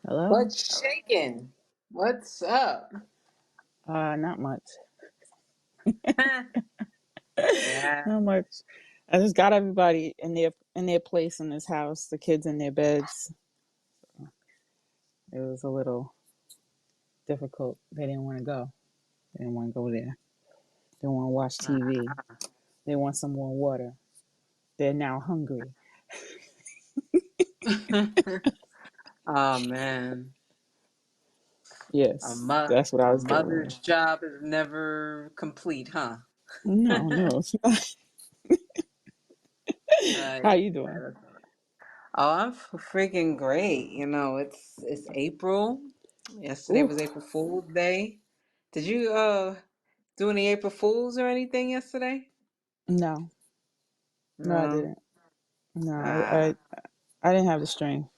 Hello? What's shaking? What's up? Not much. Yeah. Not much. I just got everybody in their place in this house, the kids in their beds. It was a little difficult. They didn't want to go. They didn't want to go there. They want to watch TV. They want some more water. They're now hungry. Oh man, Yes, that's what I a was dealing with. mother's job is never complete, huh? No, no, it's not. How Yeah. you doing? Oh, I'm freaking great. It's April. Yesterday Ooh, was April Fool's Day. Did you do any April Fools or anything yesterday? no, no, I No. didn't. No, Ah. I didn't have the strength.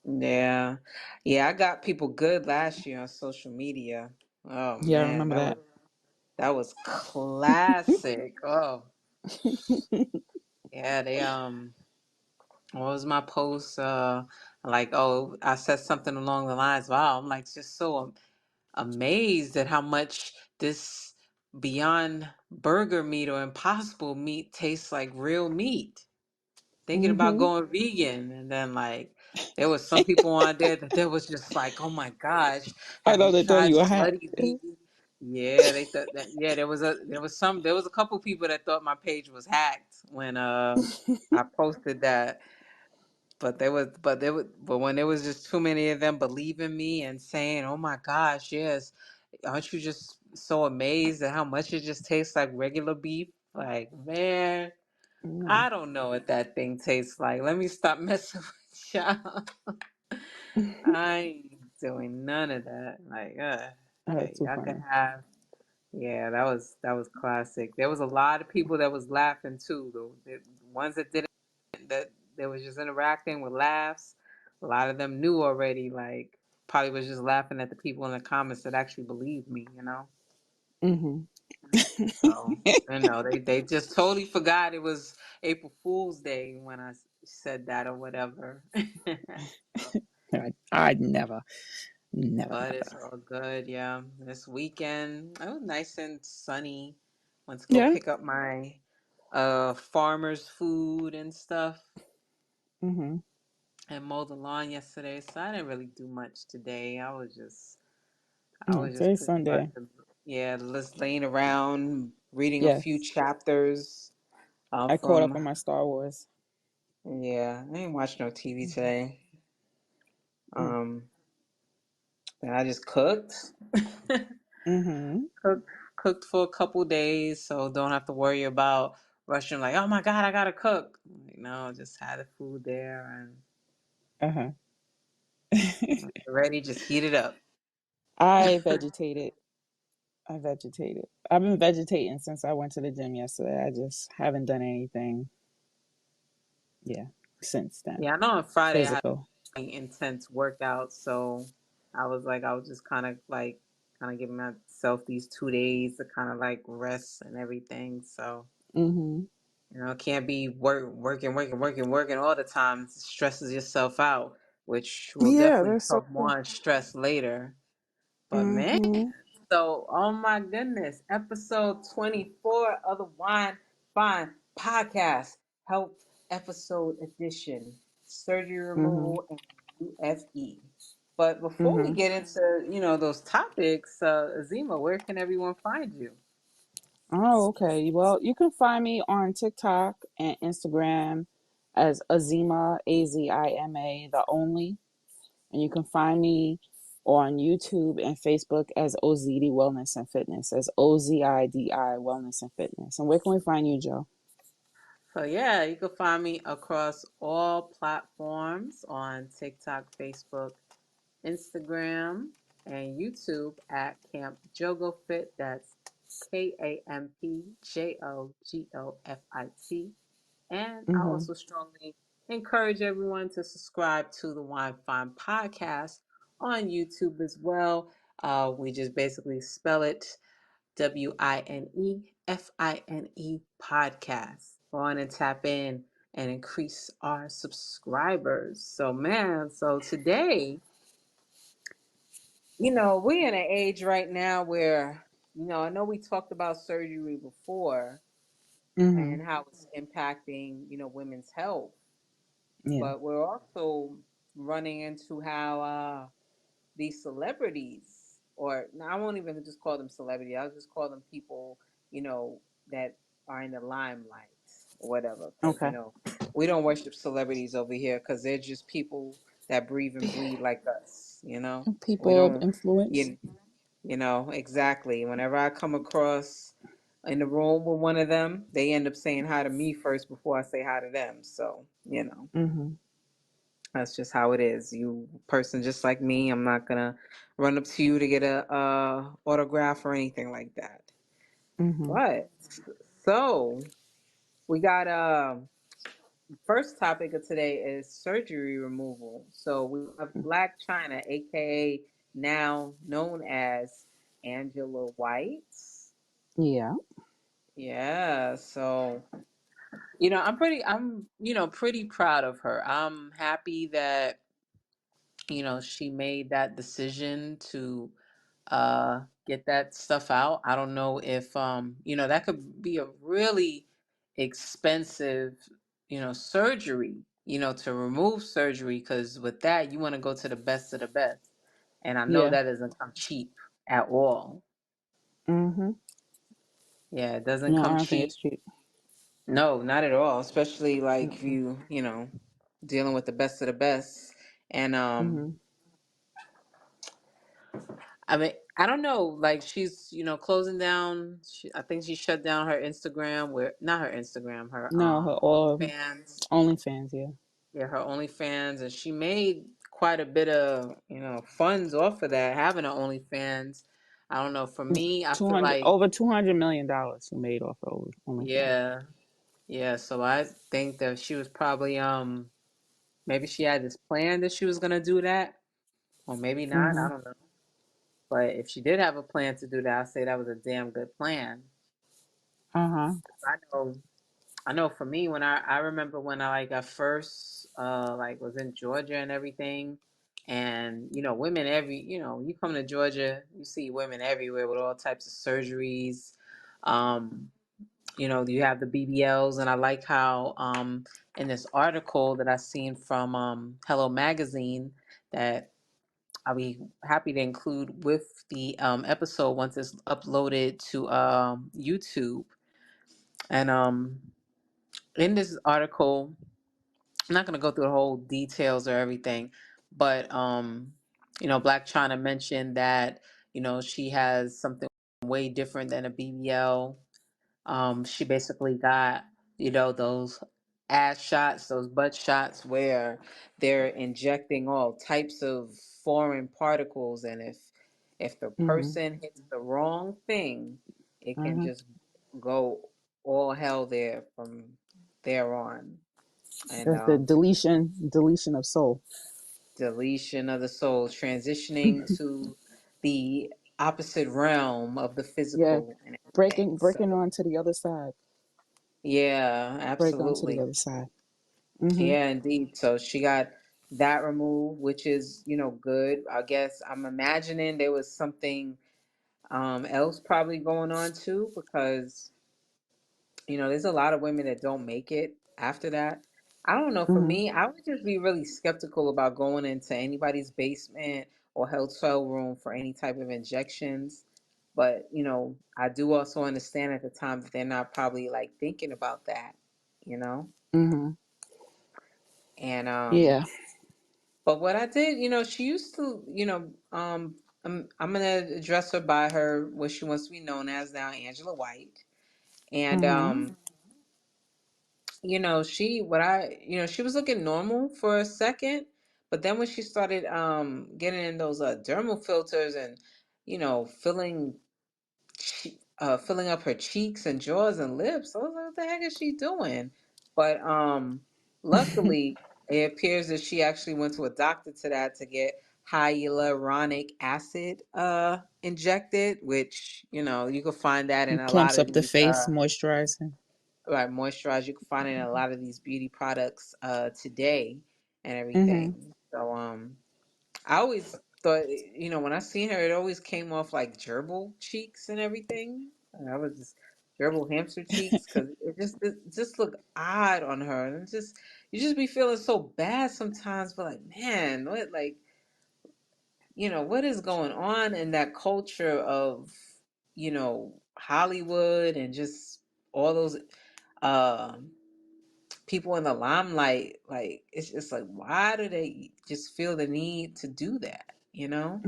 Yeah. Yeah, I got people good last year on social media. Oh Yeah, I man, remember that. that was classic. Oh, yeah, they what was my post? Like, oh, I said something along the lines, wow, I'm like just so amazed at how much this Beyond Burger meat or Impossible meat tastes like real meat. Thinking about Hmm. going vegan, and then like there was some people on there that was just like, oh my gosh, I have know you they thought tried you were hot. slutty vegan? Yeah, they thought that. Yeah, there was a couple people that thought my page was hacked when I posted that. But when there was just too many of them believing me and saying, oh my gosh, yes, aren't you just so amazed at how much it just tastes like regular beef? Like, man, No. I don't know what that thing tastes like. Let me stop messing with y'all. I ain't doing none of that. Like, That's hey, too y'all can funny. have. Yeah, that was classic. There was a lot of people that was laughing too. The ones that didn't, that they was just interacting with laughs. A lot of them knew already. Like, probably was just laughing at the people in the comments that actually believed me. Hmm. So, they just totally forgot it was April Fool's Day when I said that or whatever. So, I'd never, never, but it's never. all good. Yeah. This weekend, it was nice and sunny. Went to go Yeah. pick up my farmer's food and stuff Hmm. and mow the lawn yesterday. So I didn't really do much today. I No, was just today's pretty much, Sunday. yeah, just laying around reading a few Yes. chapters I caught up from. on my Star Wars. Yeah, I ain't watch no TV Hmm. today. Mm. Um, and I just cooked, Hmm. cooked, cooked for a couple days, so don't have to worry about rushing. Like, oh my God, I gotta cook. No, just had the food there and Uh-huh. ready. Just heat it up. I vegetated. I vegetated. I've been vegetating since I went to the gym yesterday. I just haven't done anything, yeah, since then. Yeah, I know on Friday I had Physical. like, intense workouts, so I was just kind of giving myself these 2 days to kind of like rest and everything. So. Hmm. Can't be working all the time. It stresses yourself out, which will Yeah, definitely that's so cause true. more stress later. But man, Hmm. so oh my goodness, episode 24 of the Wine Fine Podcast, Health Episode Edition, Surgery Hmm. Removal and UFE. But before we Hmm. get into those topics, Azima, where can everyone find you? Oh, okay. Well, you can find me on TikTok and Instagram as Azima, Azima, the only. And you can find me on YouTube and Facebook as OZD Wellness and Fitness, as OZIDI Wellness and Fitness. And where can we find you, Joe? So yeah, you can find me across all platforms on TikTok, Facebook, Instagram, and YouTube at Camp Jogo Fit. That's KampJogofit. And I Mm-hmm. also strongly encourage everyone to subscribe to the Wine Fine podcast on YouTube as well. We just basically spell it WINEFINE podcast. Go on and tap in and increase our subscribers. So, man, so today we're in an age right now where, I know we talked about surgery before Mm-hmm. and how it's impacting, women's health, Yeah. but we're also running into how these celebrities, or no, I won't even just call them celebrity. I'll just call them people, you know, that are in the limelight or whatever. Because Okay. we don't worship celebrities over here because they're just people that breathe and bleed like us. We People of don't. influence. You, exactly. Whenever I come across in the room with one of them, they end up saying hi to me first before I say hi to them. So Mm-hmm. that's just how it is. You person just like me, I'm not gonna run up to you to get a autograph or anything like that. Mm-hmm. But so we got first topic of today is surgery removal. So we have Black China, aka now known as Angela White. Yeah. Yeah, so I'm pretty proud of her. I'm happy that she made that decision to get that stuff out. I don't know if that could be a really expensive surgery, to remove surgery, because with that you want to go to the best of the best, and I know Yeah. that doesn't come cheap at all. Mm-hmm. Yeah, it doesn't No, I come don't think cheap. it's cheap. No, not at all, especially like if Mm-mm. you dealing with the best of the best. And Mm-hmm. I mean, I don't know. Like she's, closing down. I think she shut down her Instagram. Where not her Instagram, her No, her all OnlyFans. OnlyFans. Yeah. Yeah, her OnlyFans, and she made quite a bit of funds off of that, having an OnlyFans. I don't know. For me, I Two feel hundred like over $200 million who made off of OnlyFans. yeah, yeah. So I think that she was probably maybe she had this plan that she was gonna do that, or maybe not. I Mm-hmm. don't know. But if she did have a plan to do that, I'd say that was a damn good plan. Uh-huh. I know I know for me when I remember when I like I first like was in Georgia and everything, and women you come to Georgia, you see women everywhere with all types of surgeries. um you have the BBLs, and I like how in this article that I seen from Hello Magazine that I'll be happy to include with the episode once it's uploaded to YouTube. And in this article, I'm not going to go through the whole details or everything, but Black China mentioned that she has something way different than a BBL. She basically got those ass shots, those butt shots where they're injecting all types of foreign particles, and if the Mm-hmm. person hits the wrong thing, it can Mm-hmm. just go all hell there from there on. And That's the deletion of soul. deletion of the soul, transitioning to the opposite realm of the Yeah. physical and everything. Breaking So on to the other side. yeah, Break on to the absolutely. other side. Mm-hmm. Yeah, indeed. So she got that removed, which is, good. I guess I'm imagining there was something else probably going on too, because there's a lot of women that don't make it after that. I don't know. For Mm-hmm. me, I would just be really skeptical about going into anybody's basement or hotel room for any type of injections. But, I do also understand at the time that they're not probably like thinking about that, you know? Mm-hmm. And, Yeah. but what I did, she used to, I'm gonna address her by her what she wants to be known as now, Angela White. And Mm-hmm. she was looking normal for a second, but then when she started getting in those dermal filters and filling filling up her cheeks and jaws and lips, I was like, what the heck is she doing? But luckily it appears that she actually went to a doctor to that to get hyaluronic acid injected, which you can find that in It a lot plumps of up the these face, moisturizing. right moisturize. You can find it in a lot of these beauty products today and Mm-hmm. everything. So I always thought, when I seen her, it always came off like gerbil cheeks and everything. And I was just gerbil hamster cheeks because it just looked odd on her, and just you just be feeling so bad sometimes. But like, man, what is going on in that culture of Hollywood and just all those um people in the limelight? Like, it's just like, why do they just feel the need to do that? Yeah,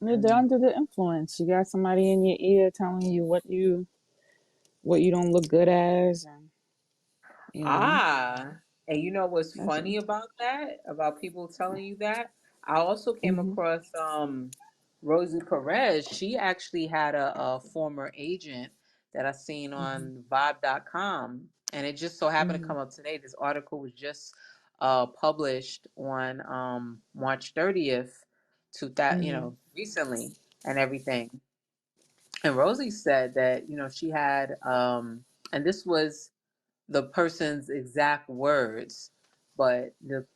they're And under the influence. You got somebody in your ear telling you what you don't look good as, and you know and you know what's that's funny about that? About people telling you that? I also came mhm across Rosie Perez. She actually had a former agent that I seen mhm on Vibe.com, and it just so happened to mhm come up today. This article was just published on March 30th, to that, mhm recently, and everything. And Rosie said that, she had and this was the person's exact words, but the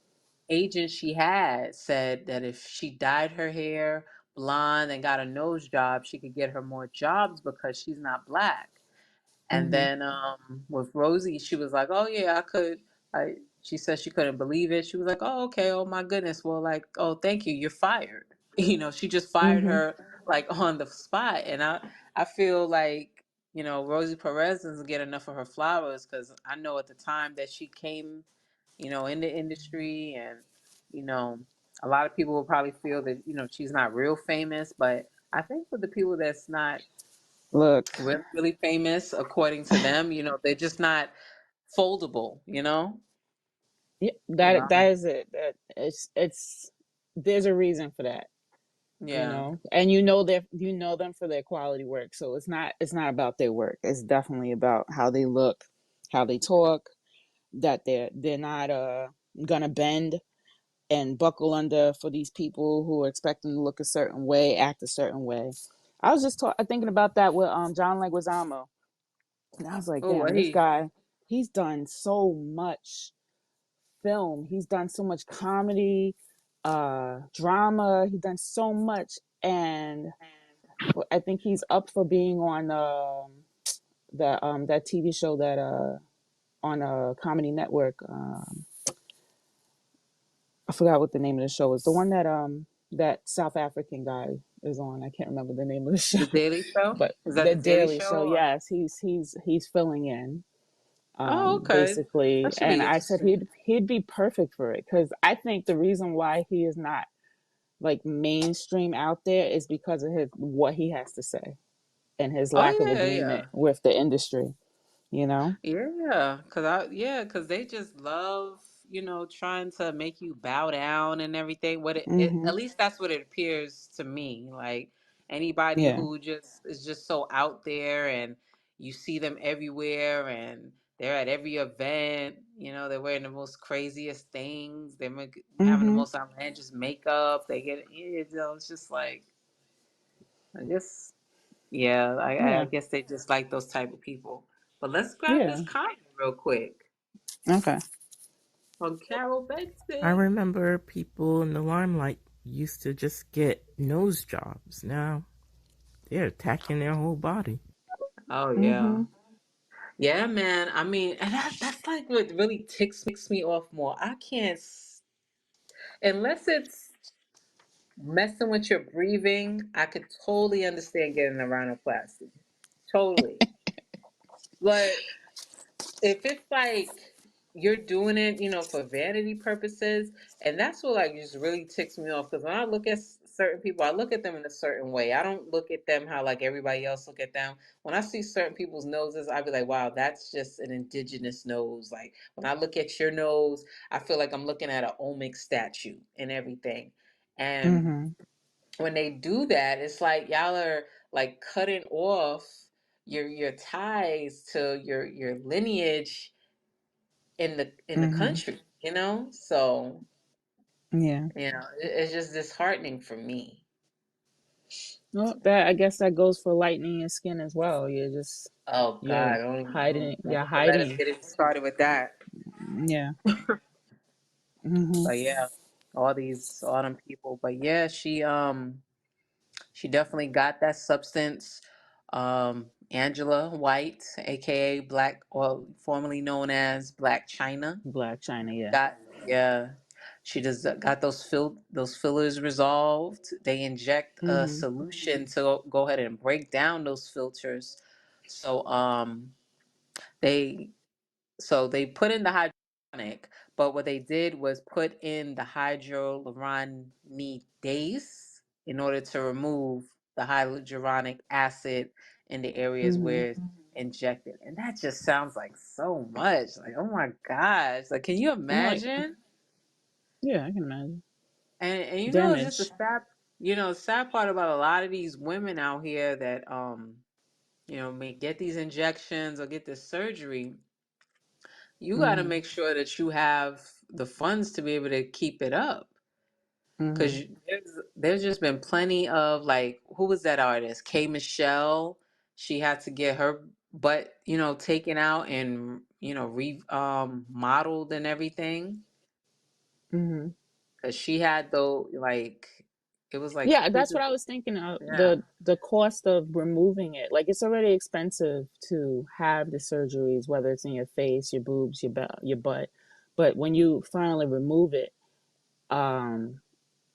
agent she had said that if she dyed her hair blonde and got a nose job, she could get her more jobs because she's not black. And mhm then with Rosie, she was like, "Oh yeah, I could." She said she couldn't believe it. She was like, "Oh okay, oh my goodness. Well, like, oh thank you, you're fired." She just fired mhm her like on the spot, and I feel like Rosie Perez doesn't get enough of her flowers because I know at the time that she came, in the industry, and you know, a lot of people will probably feel that she's not real famous, but I think for the people that's not look. really, really famous according to them. They're just not foldable. Yeah, that Um, that is it. That it's there's a reason for that, yeah. and you know them for their quality work. So it's not about their work. It's definitely about how they look, how they talk. That they're not gonna bend and buckle under for these people who are expecting to look a certain way, act a certain way. I was just thinking about that with John Leguizamo, and I was like, Oh, damn, this guy, he's done so much film. He's done so much comedy, drama. He's done so much, and I think he's up for being on that TV show that on a comedy network. I forgot what the name of the show is. The one that South African guy is on. I can't remember the name of the show, the Daily Show. but Is that the the Daily Daily Show? Show. Yes, he's filling in Oh, okay. basically, That should and be I said interesting. he'd be perfect for it because I think the reason why he is not like mainstream out there is because of his what he has to say and his Oh lack of yeah, agreement yeah. with the industry. You know. Cause they just love, trying to make you bow down and everything. Mhm. At least that's what it appears to me. Like, anybody Yeah. who just is just so out there, and you see them everywhere, and they're at every event, they're wearing the most craziest things, having the Mhm. most outlandish makeup. They get, it's just like, I guess, yeah, I Yeah. guess they just like those type of people. But let's grab this Yeah. comment real quick. Okay. From Carol I Bexton. remember people in the limelight used to just get nose jobs. Now they're attacking their whole body. Oh yeah. Mhm. Yeah, man. I mean, and that's like what really ticks me off more. I can't unless it's messing with your breathing, I could totally understand getting a rhinoplasty. Totally. But if it's like you're doing it, for vanity purposes, and that's what like just really ticks me off. Because when I look at certain people, I look at them in a certain way. I don't look at them how like everybody else look at them. When I see certain people's noses, I be like, wow, that's just an indigenous nose. Like, when I look at your nose, I feel like I'm looking at an Olmec statue and everything. And Mhm. when they do that, it's like y'all are like cutting off your ties to your lineage in the Mhm. country, so Yeah. it's just disheartening for me. Well, that I guess that goes for lightening your skin as well. Oh You're God, don't you're even let us hiding. get it started with that. Yeah. Mhm. But yeah, all them people. But yeah, she definitely got that substance. Angela White, aka Black, or formerly known as Black China, Black China, yeah. got yeah. She just got those fillers resolved. They inject a Mhm. solution to go ahead and break down those filters. So they they put in the hydronic, but what they did was put in the hydroluronidase in order to remove the hyaluronic acid in the areas Mhm. where it's injected. And that just sounds like so much. Like, oh my gosh. Like, can you Like, imagine? yeah, I can imagine. And you know, it's just a Damage. sad part about a lot of these women out here that may get these injections or get this surgery. You got to Mhm. make sure that you have the funds to be able to keep it up. Mhm. Because there's just been plenty of, like, who was that artist? K Michelle. She had to get her butt, taken out and, modeled and everything. Mhm. Because she had, though, like, it was like, Yeah, who's that's this? what I was thinking of. Yeah. The cost of removing it. Like it's already expensive to have the surgeries, whether it's in your face, your boobs, your butt. But when you finally remove it, um,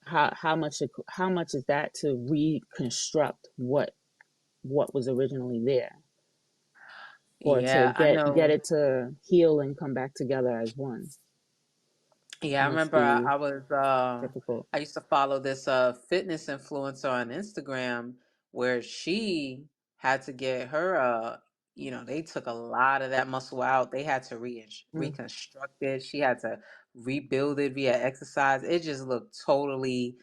how much is that to reconstruct what was originally there, or to Yeah, I get know. it to heal and come back together as one? Yeah, I Must remember be I was difficult. I used to follow this fitness influencer on Instagram where she had to get her they took a lot of that muscle out. They had to Mm, reconstruct it. She had to rebuild it via exercise. It just looked totally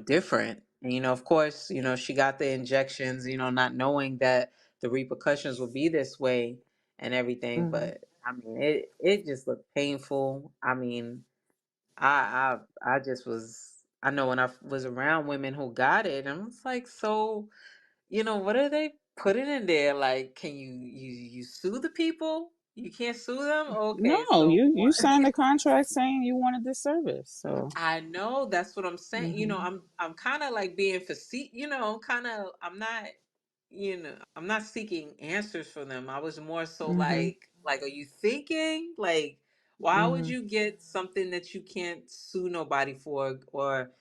different. And of course, she got the injections, not knowing that the repercussions would be this way and everything, mm. but I mean, it just looked painful. I mean, I just was. I know when I was around women who got it, and I was like, so what are they putting in there? Like, can you sue the people? You can't sue them. Okay, No, so you what? signed the contract saying you wanted this service, so. I know that's what I'm saying. Hmm. I'm kind of like being facetious. Kind of. I'm not seeking answers from them. I was more so Hmm. are you thinking like, why would Hmm. you get something that you can't sue nobody for, or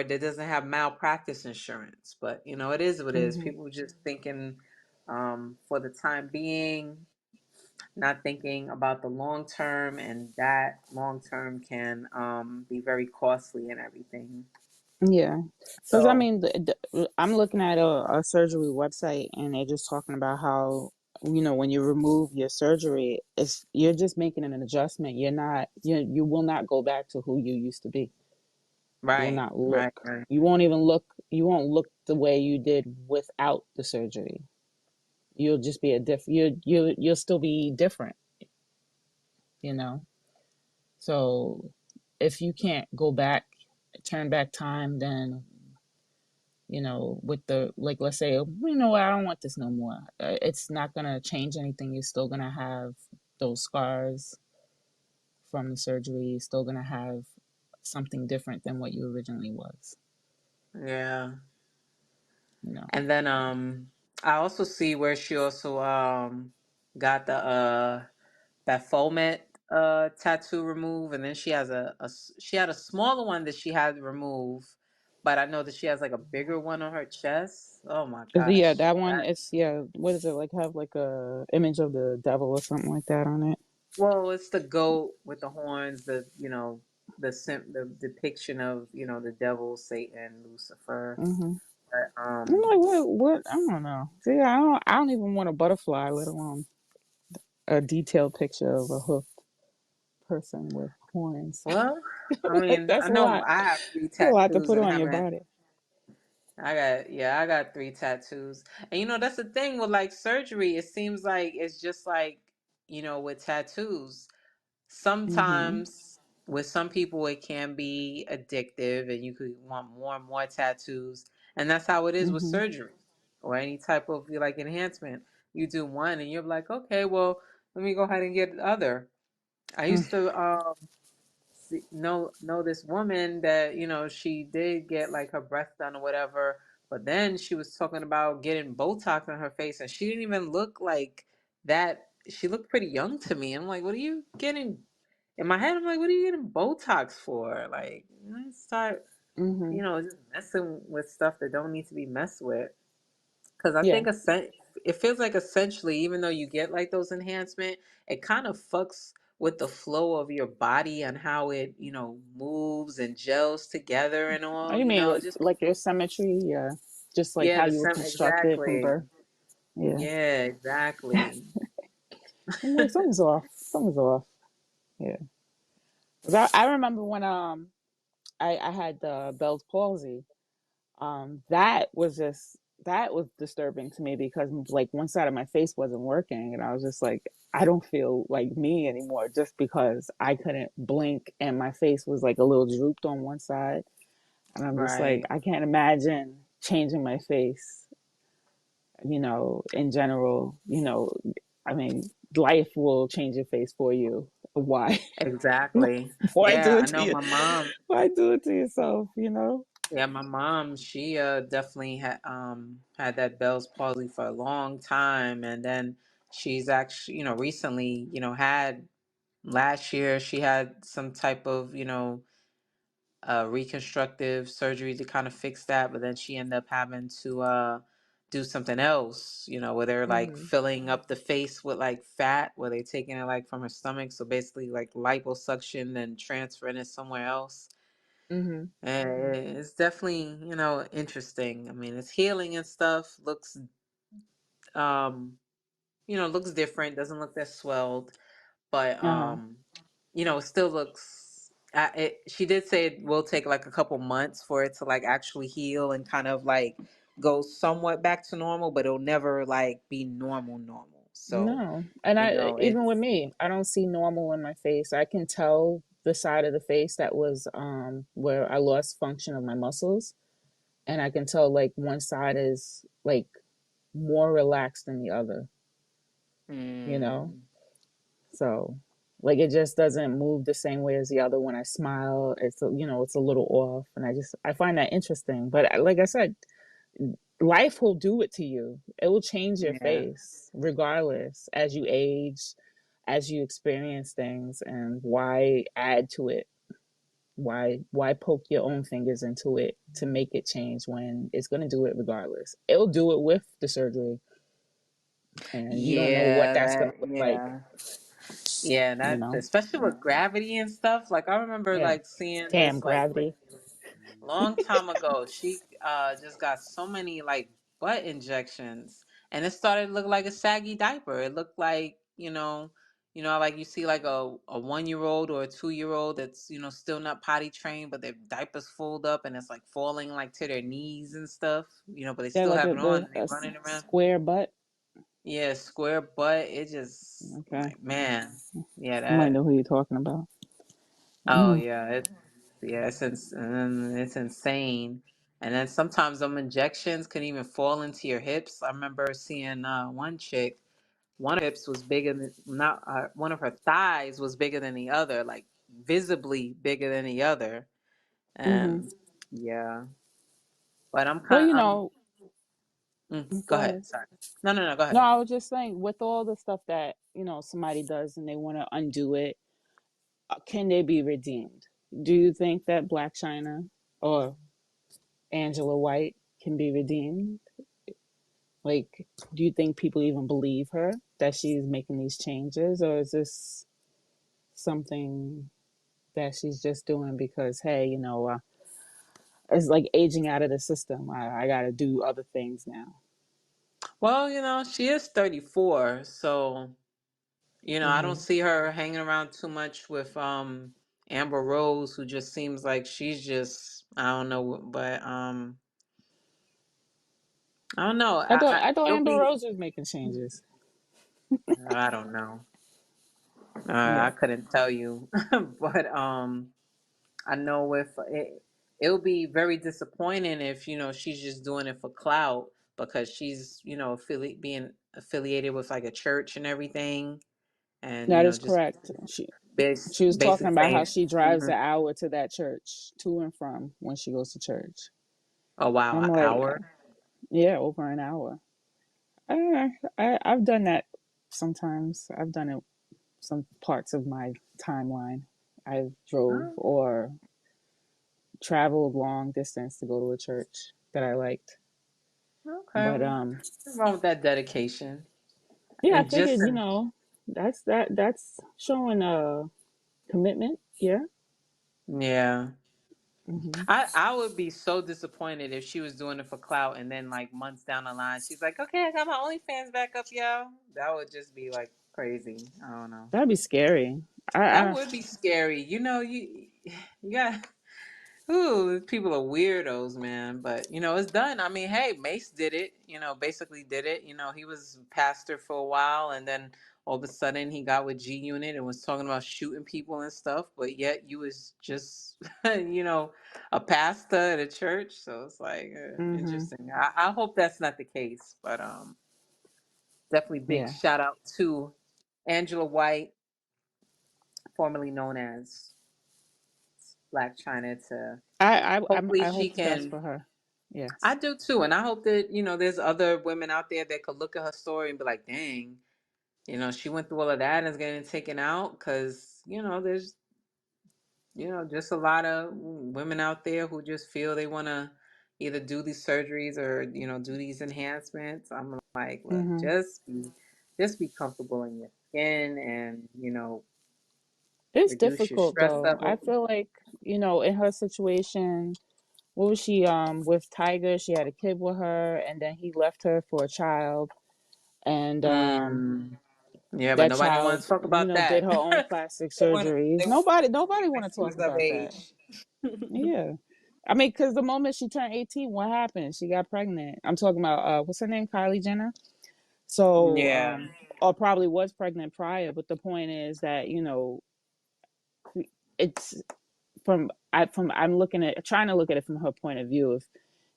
that doesn't have malpractice insurance? But it is what it is. Hmm. People just thinking, for the time being, not thinking about the long term, and that long term can be very costly and everything. Yeah, because I So, mean, I'm looking at a surgery website, and they're just talking about how when you remove your surgery, it's you're just making an adjustment. You will not go back to who you used to be. You will right, not right, look. right. You won't even look. You won't look the way you did without the surgery. You'll just be a you'll still be different. You know. So if you can't go back, turn back time, then with the, like, let's say, what, I don't want this no more. It's not gonna change anything. You're still gonna have those scars from the surgery. You're still gonna have something different than what you originally was. Yeah. You know. And then I also see where she also got the that foment tattoo removed, and then she has she had a smaller one that she had removed, but I know that she has like a bigger one on her chest. Oh my Yeah, gosh. that one. That It's, yeah. What is it like? Have like a image of the devil or something like that on it. well, it's the goat with the horns, the depiction of, the devil, Satan, Lucifer. Hmm. But I'm like, what? I don't know. See, I don't even want a butterfly, let alone a detailed picture of a hoofed person with horns. well, I Like, mean, that's I a know lot. I have three That's a lot to tattoos put and on your haven't. body. I got three tattoos. And that's the thing with like surgery. It seems like it's just like, with tattoos. Hmm. Sometimes with some people it can be addictive and you could want more and more tattoos. And that's how it is with Hmm. surgery or any type of like enhancement. You do one and you're like, okay, well, let me go ahead and get the other. I used to know this woman that, she did get like her breast done or whatever, but then she was talking about getting Botox in her face, and she didn't even look like that. She looked pretty young to me. I'm like, what are you getting? In my head, I'm like, what are you getting Botox for? Like, start, Mhm. just messing with stuff that don't need to be messed with. Because I Yeah. think it feels like essentially, even though you get like those enhancement, it kind of fucks with the flow of your body and how it, moves and gels together and Oh, all, you mean just like your symmetry? Yeah. Just like yeah, how you were constructed from exactly. birth. Yeah. Yeah, exactly. I'm like, something's off. Something's off. Yeah. 'Cause I remember when I had the Bell's palsy. That was just that was disturbing to me because like one side of my face wasn't working, and I was just like, I don't feel like me anymore just because I couldn't blink and my face was like a little drooped on one side, and I'm just like, Right. I can't imagine changing my face. In general, I mean, life will change your face for you. Why? Exactly. Why do Yeah, I it to know you? my mom. Why do it to yourself? You know? Yeah, my mom, she definitely had that Bell's palsy for a long time, and then she's actually, recently, had last year she had some type of, reconstructive surgery to kind of fix that, but then she ended up having to do something else, where they're like Hmm. filling up the face with like fat, where they're taking it like from her stomach, so basically like liposuction and transferring it somewhere else. Hmm. And it's definitely, interesting. I mean, it's healing and stuff. Um, looks different. Doesn't look that swelled, but Uh huh. it still looks. She did say it will take like a couple months for it to like actually heal and kind of like go somewhat back to normal, but it'll never like be normal. So, No. And I even with it's me, I don't see normal in my face. I can tell the side of the face that was where I lost function of my muscles, and I can tell like one side is like more relaxed than the other, you know? mm, So like it just doesn't move the same way as the other. When I smile, it's a little off, and I find that interesting. But like I said, life will do it to you. It will change your yeah, face regardless as you age, as you experience things, and why add to it? Why poke your own fingers into it to make it change when it's going to do it regardless? It'll do it with the surgery, and you don't know what yeah, that's going to that look like, yeah. Yeah, you that know? especially with gravity and stuff. Like I remember Yeah. like seeing Damn this like gravity. long time ago. She just got so many like butt injections, and it started to look like a saggy diaper. It looked like, like you see like a 1 year old or a 2 year old that's, still not potty trained, but their diapers fold up and it's like falling like to their knees and stuff, but they Yeah, still like have it on and they a running around. square butt. Yeah, square butt. It just Okay. like, man, yeah, I might that. know who you're talking about. Oh Mm. yeah, and it's insane. And then sometimes them injections can even fall into your hips. I remember seeing one chick, one of her hips was bigger than not one of her thighs was bigger than the other, like visibly bigger than the other. Hmm. And yeah, but I'm Well, kind. Go go ahead. ahead. Sorry. No. Go No, ahead. I was just saying, with all the stuff that, somebody does and they want to undo it, can they be redeemed? Do you think that Black China or Angela White can be redeemed? Like, do you think people even believe her that she's making these changes, or is this something that she's just doing because, hey, it's like aging out of the system. I got to do other things now. Well, she is 34, so. I don't Hmm. see her hanging around too much with Amber Rose, who just seems like she's just I don't know, but I don't know. I thought It'll Amber be Rose was making changes. I don't know. Yeah, I couldn't tell you, but I know if it'll be very disappointing if she's just doing it for clout because she's being affiliated with like a church and everything, and that is just correct. She was talking basically about how saying, she drives an mhm. hour to that church, to and from when she goes to church. Oh And wow, I'm an like, hour. yeah, over an hour. I've done that sometimes. I've done it some parts of my timeline. I drove Oh, or traveled long distance to go to a church that I liked. okay, But well, what's wrong with that dedication? yeah, I And figured, just that's showing a commitment. Yeah. yeah, Hmm. I would be so disappointed if she was doing it for clout and then like months down the line she's like, okay, I got my OnlyFans back up, yo. That would just be like crazy. I don't know. That'd be scary. That I would be scary. You got ooh, people are weirdos, man. But it's done. I mean, hey, Mace did it. Basically did it. He was pastor for a while, and then all of a sudden he got with G Unit and was talking about shooting people and stuff. But yet you was just, a pastor at a church. So it's like hmm interesting. I hope that's not the case, but definitely big yeah. shout out to Angela White, formerly known as Black China, to hopefully I she hope the best can. for her. I Yes. do too, and I hope that there's other women out there that could look at her story and be like, "Dang, she went through all of that and is getting taken out." Because there's just a lot of women out there who just feel they want to either do these surgeries or do these enhancements. I'm like, look, Hmm. just be comfortable in your skin and It's reduce your difficult stress though. I level. feel like, in her situation, what was she with Tiger? She had a kid with her and then he left her for a child and Mm. Yeah, but that nobody want child, to talk about did that. her own plastic They want surgeries. they Nobody want like to she talk was of about that. age. Yeah. I mean, because the moment she turned 18, what happened? She got pregnant. I'm talking about, what's her name? Kylie Jenner. So, Yeah. or probably was pregnant prior. But the point is that, it's I'm looking at, trying to look at it from her point of view.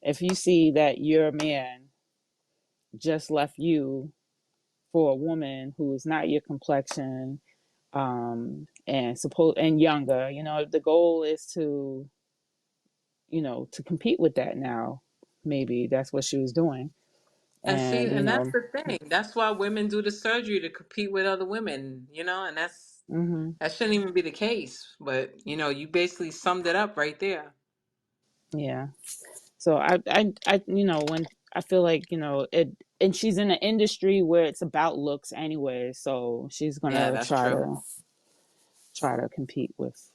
If you see that your man just left you for a woman who is not your complexion, and younger, the goal is to compete with that now. Maybe that's what she was doing. And see, And, and that's the thing. That's why women do the surgery to compete with other women, and hmm that shouldn't even be the case. But you basically summed it up right there. yeah. So when I feel like, it, and she's in an industry where it's about looks anyway. So she's going Yeah, to that's true. try to compete with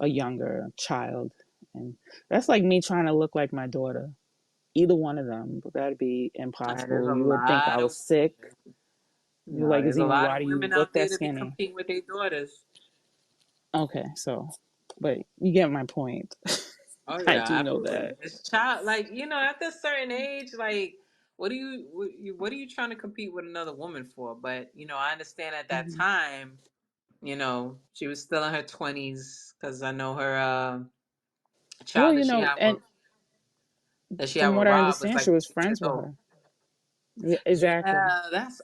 a younger child. And that's like me trying to look like my daughter. Either one of them, but that'd be There's impossible. a You would think I lot was of sick. You're no, like, there's a Azima, lot why of do you women look out that there to be skinny? competing with their daughters. Okay, so, but you get my point. Oh I yeah, do know absolutely. that. This child, like after a certain age, like what are you trying to compete with another woman for? But I understand at that Hmm. time, she was still in her 20s because I know her Well, child that she had and from what with I Rob was understand, like she was 6 years friends with old. her. Yeah, exactly. Yeah, that's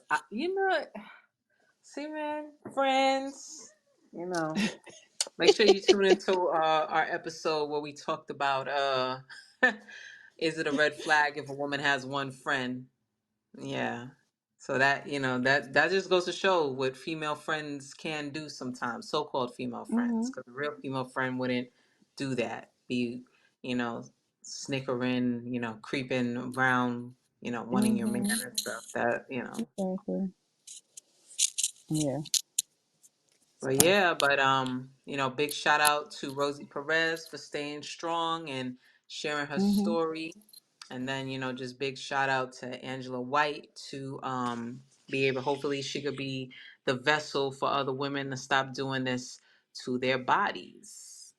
see, man, friends, you know. Make sure you tune into our episode where we talked about is it a red flag if a woman has one friend? Yeah. So that that just goes to show what female friends can do sometimes, so-called female friends, Hmm. because a real female friend wouldn't do that. Be you know snickering, creeping around, wanting your man Hmm. and stuff. That Exactly. Yeah, it's But tough. yeah, but big shout out to Rosie Perez for staying strong and sharing her Hmm. story. And then, just big shout out to Angela White to be able, hopefully she could be the vessel for other women to stop doing this to their bodies.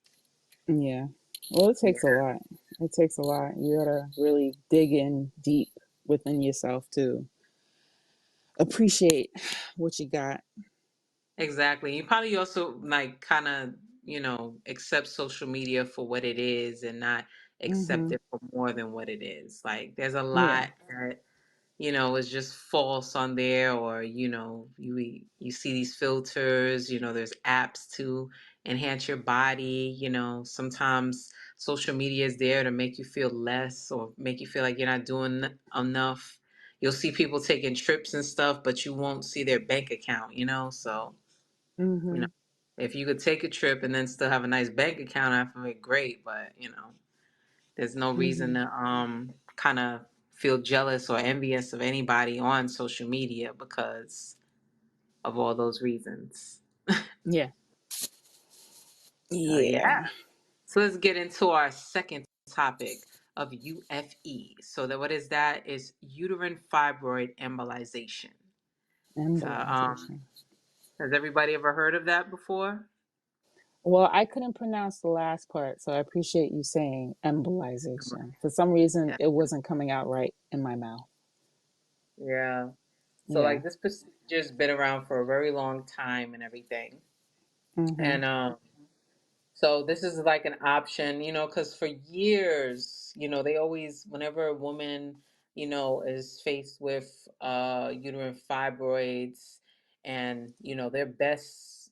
Yeah. Well, it Yeah, takes a lot. It takes a lot. You gotta really dig in deep within yourself to appreciate what you got. exactly. You probably also like kind of, accept social media for what it is and not accept Hmm. it for more than what it is. Like there's a Yeah. lot that is just false on there, or you see these filters. There's apps to enhance your body. Sometimes social media is there to make you feel less or make you feel like you're not doing enough. You'll see people taking trips and stuff, but you won't see their bank account. So you know Mhm. if you could take a trip and then still have a nice bank account after it, great. But there's no reason Mhm. to kind of feel jealous or envious of anybody on social media because of all those reasons. Yeah. Yeah. Yeah. So let's get into our second topic of UFE. So that what is that? Is uterine fibroid embolization. So Embolization. has everybody ever heard of that before? Well, I couldn't pronounce the last part, so I appreciate you saying embolization. For some reason, Yeah. it wasn't coming out right in my mouth. Yeah. So Yeah. like this procedure's been around for a very long time and everything. Mhm. And so this is like an option, because for years, they always, whenever a woman, is faced with uterine fibroids, and their best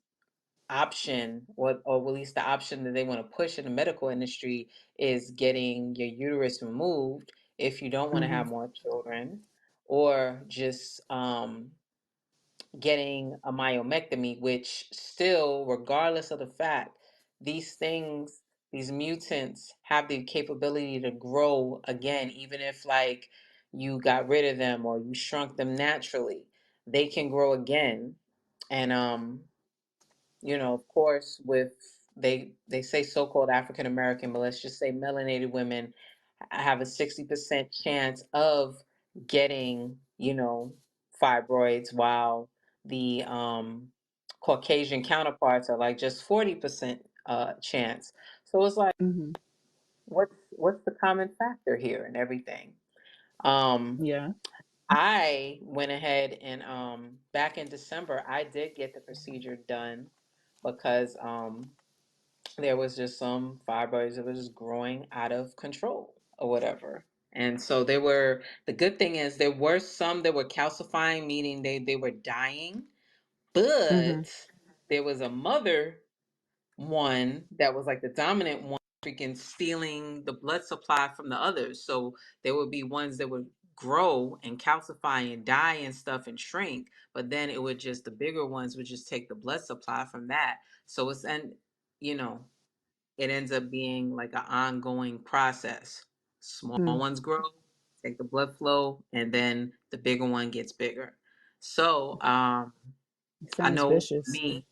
option, or at least the option that they want to push in the medical industry, is getting your uterus removed if you don't want to have Mhm. more children, or just getting a myomectomy, which still, regardless of the fact, these things, these mutants have the capability to grow again, even if like you got rid of them or you shrunk them naturally, they can grow again. And of course, with they say so-called African American, but let's just say melanated women have a 60% chance of getting, fibroids, while the Caucasian counterparts are like just 40% chance. So it's like, Mhm. what's the common factor here and everything? Um, Yeah. I went ahead and back in December, I did get the procedure done because there was just some fibroids that was just growing out of control or whatever. And so the good thing is there were some that were calcifying, meaning they were dying, Mhm. but there was a mother one that was like the dominant one, freaking stealing the blood supply from the others. So there would be ones that would grow and calcify and die and stuff and shrink, but then it would just, the bigger ones would just take the blood supply from that. So you know, it ends up being like an ongoing process. Small Mm. ones grow, take the blood flow, and then the bigger one gets bigger. So It I sounds know vicious. me.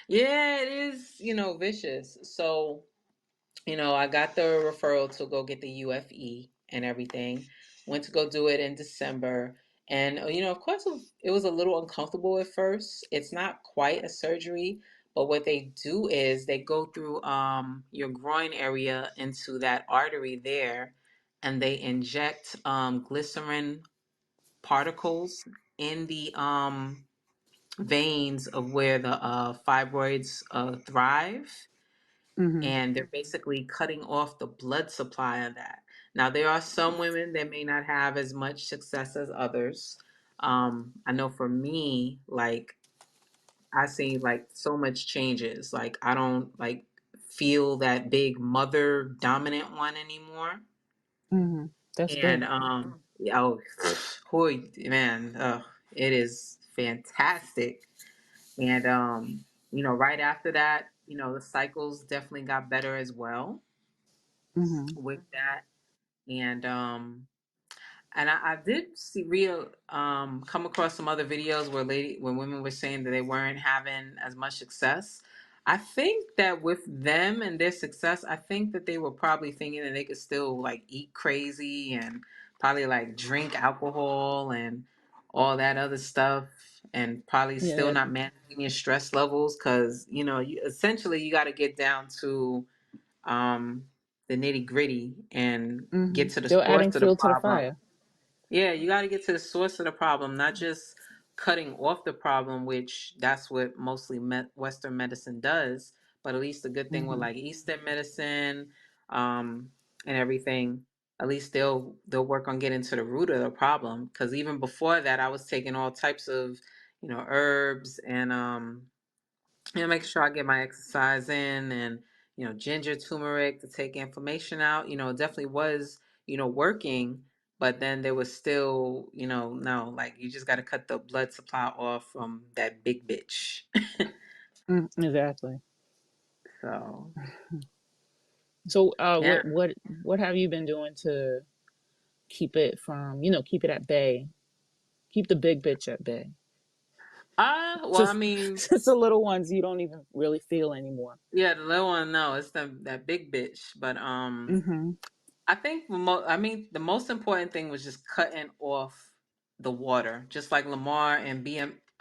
Yeah, it is, vicious. So, I got the referral to go get the UFE and everything. Went to go do it in December. And, of course, it was a little uncomfortable at first. It's not quite a surgery, but what they do is they go through your groin area into that artery there, and they inject glycerin particles in the veins of where the fibroids thrive, Mhm. and they're basically cutting off the blood supply of that. Now, there are some women that may not have as much success as others. I know for me, like, I see like so much changes. Like, I don't like feel that big mother dominant one anymore. Mhm. That's And good. oh, man, it is fantastic. And right after that, the cycles definitely got better as well Mhm. with that. And I did see real come across some other videos where women were saying that they weren't having as much success. I think that with them and their success, I think that they were probably thinking that they could still like eat crazy and probably like drink alcohol and all that other stuff, and probably still Yeah. not managing your stress levels, because essentially you got to get down to um, the nitty gritty and get Mhm. to the Still source adding of the fuel to the problem. fire. Yeah, you got to get to the source of the problem, not just cutting off the problem, which that's what mostly Western medicine does. But at least the good thing with Mhm. like Eastern medicine, and everything. at least they'll work on getting to the root of the problem. Because even before that, I was taking all types of, herbs and make sure I get my exercise in, and ginger, turmeric to take inflammation out. It definitely was working, but then there was still no, like you just got to cut the blood supply off from that big bitch. Exactly. So So, yeah. what have you been doing to keep it from, keep it at bay, keep the big bitch at bay? Well, I Just, mean, just the little ones you don't even really feel anymore. yeah, the little one, no, it's that big bitch. But Mm-hmm. I think the most important thing was just cutting off the water, just like Lamar and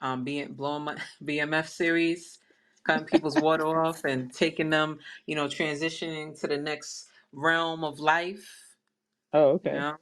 BMF series, cutting people's water off and taking them, transitioning to the next realm of life. Oh, you okay. know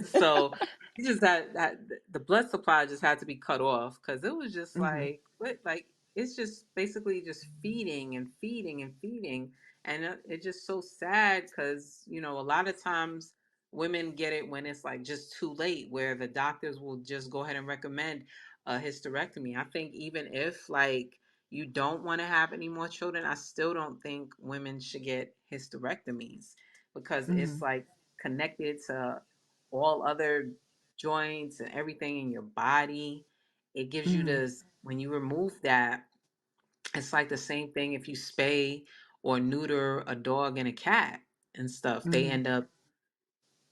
so he just had that, the blood supply just had to be cut off, because it was just Mm-hmm. like what, like it's just basically just feeding and feeding and feeding. And it's just so sad, because a lot of times women get it when it's like just too late, where the doctors will just go ahead and recommend a hysterectomy. I think even if like you don't want to have any more children, I still don't think women should get hysterectomies, because Mm-hmm. it's like connected to all other joints and everything in your body. It gives you Mm-hmm. this, when you remove that, it's like the same thing if you spay or neuter a dog and a cat and stuff. They Mm-hmm. end up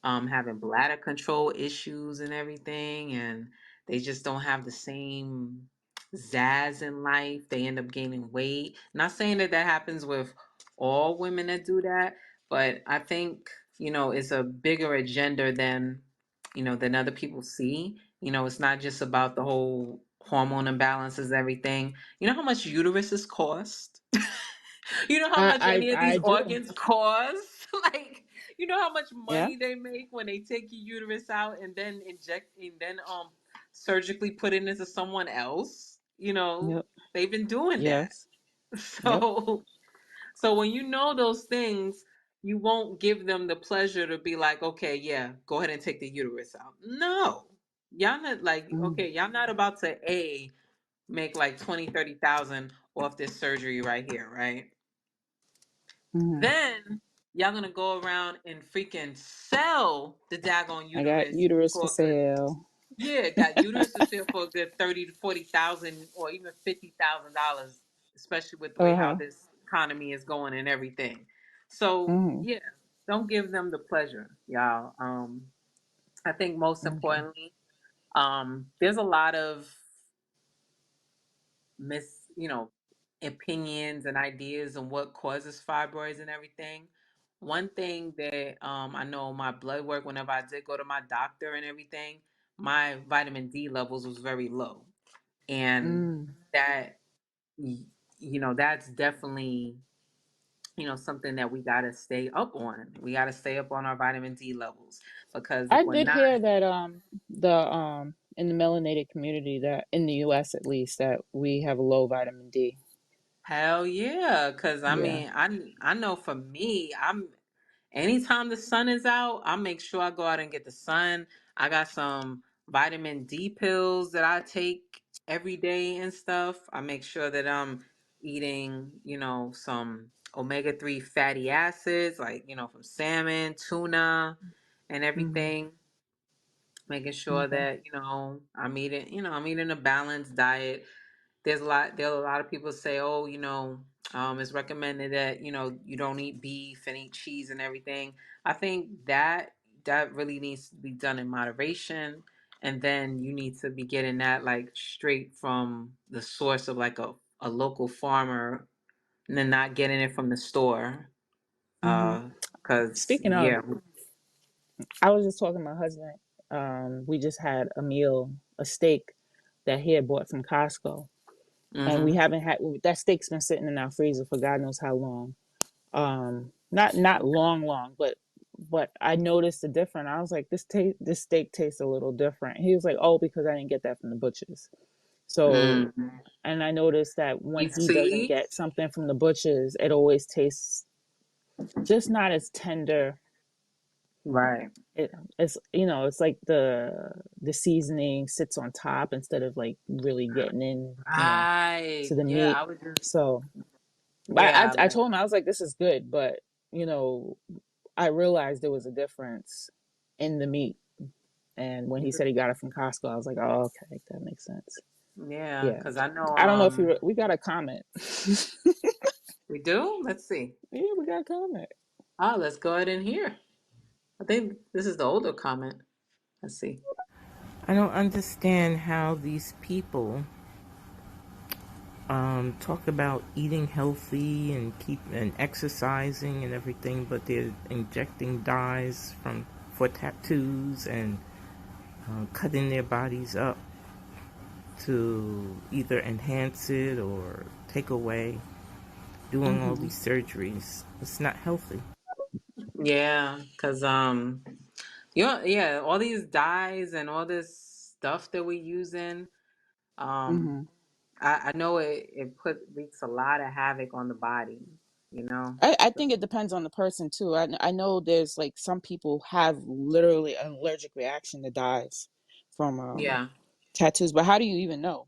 having bladder control issues and everything, and they just don't have the same zazz in life. They end up gaining weight. Not saying that that happens with all women that do that, but I think it's a bigger agenda than than other people see. It's not just about the whole hormone imbalances, everything. You know how much uteruses cost? You know how much any of these I do. organs cost? Like, you know how much Yeah. money they make when they take your uterus out and then inject and then surgically put it into someone else? Yep. They've been doing that. Yes. Yep. So so when you know those things, you won't give them the pleasure to be like, okay, yeah, go ahead and take the uterus out. No. Y'all not like, Mm-hmm. okay, y'all not about to make like 20, 30,000 off this surgery right here, right? Mm-hmm. Then y'all gonna go around and freaking sell the daggone I got uterus uterus for for a good, sale. yeah, got uterus to sell for a good 30 to 40,000 or even $50,000, especially with the way how Uh-huh. this economy is going and everything. So Mm-hmm. yeah, don't give them the pleasure, y'all. I think most Okay. importantly, there's a lot of opinions and ideas on what causes fibroids and everything. One thing that I know my blood work, whenever I did go to my doctor and everything, my vitamin D levels was very low. And Mm. that, that's definitely, something that we got to stay up on. We got to stay up on our vitamin D levels, because if I we're did not, hear that the in the melanated community, that in the US at least, that we have a low vitamin D. hell yeah. Because I Yeah. mean, I know for me, anytime the sun is out, I make sure I go out and get the sun. I got some vitamin D pills that I take every day and stuff. I make sure that I'm eating, some omega-3 fatty acids, like, from salmon, tuna, and Mm-hmm. everything. Making sure Okay. that, I'm eating a balanced diet. There are a lot of people say, oh, it's recommended that you don't eat beef and eat cheese and everything. I think that really needs to be done in moderation, and then you need to be getting that like straight from the source of like a local farmer, and then not getting it from the store. Mm-hmm. Because Speaking of, yeah. I was just talking to my husband. We just had a meal, a steak that he had bought from Costco, and we Mm-hmm. haven't had that steak's been sitting in our freezer for God knows how long. Not long, but I noticed the difference. I was like, this steak tastes a little different. He was like, oh, because I didn't get that from the butchers. So, Mm-hmm. and I noticed that when You he doesn't see? get something from the butchers, it always tastes just not as tender Right. It's it's like the seasoning sits on top instead of like really getting in, Right. to the Yeah, meat. I would just So yeah, I like told him, I was like, this is good, but you know, I realized there was a difference in the meat. And when he said he got it from Costco, I was like, oh, okay, that makes sense. yeah, Yeah. because I know I don't know if we got a comment. we do. Let's see. Yeah, we got a comment. Oh, let's go ahead and hear. I think this is the older comment. Let's see. I don't understand how these people talk about eating healthy and keep and exercising and everything, but they're injecting dyes from for tattoos and cutting their bodies up to either enhance it or take away, doing all Mm-hmm. these surgeries. It's not healthy. Yeah, because all these dyes and all this stuff that we using, um, Mm-hmm. I know it wreaks a lot of havoc on the body, you know? I think it depends on the person too. I know there's like some people have literally an allergic reaction to dyes from Yeah. tattoos, but how do you even know